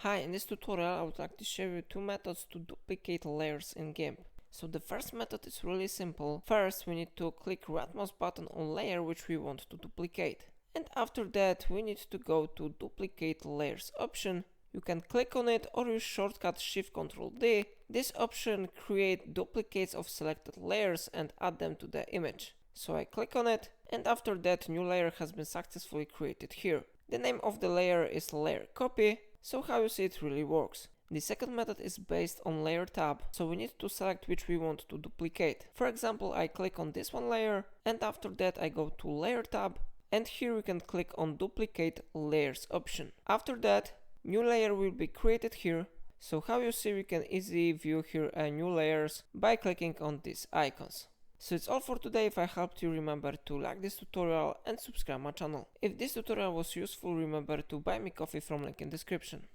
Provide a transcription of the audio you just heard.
Hi, in this tutorial I would like to show you two methods to duplicate layers in GIMP. So the first method is really simple. First we need to click right mouse button on layer which we want to duplicate. And after that we need to go to duplicate layers option. You can click on it or use shortcut Shift Ctrl D. This option creates duplicates of selected layers and add them to the image. So I click on it and after that new layer has been successfully created here. The name of the layer is layer copy. So how you see it really works. The second method is based on layer tab, so we need to select which we want to duplicate. For example, I click on this one layer and after that I go to layer tab and here we can click on duplicate layers option. After that, new layer will be created here. So how you see we can easily view here new layers by clicking on these icons. So it's all for today. If I helped you, remember to like this tutorial and subscribe my channel. If this tutorial was useful, remember to buy me coffee from link in description.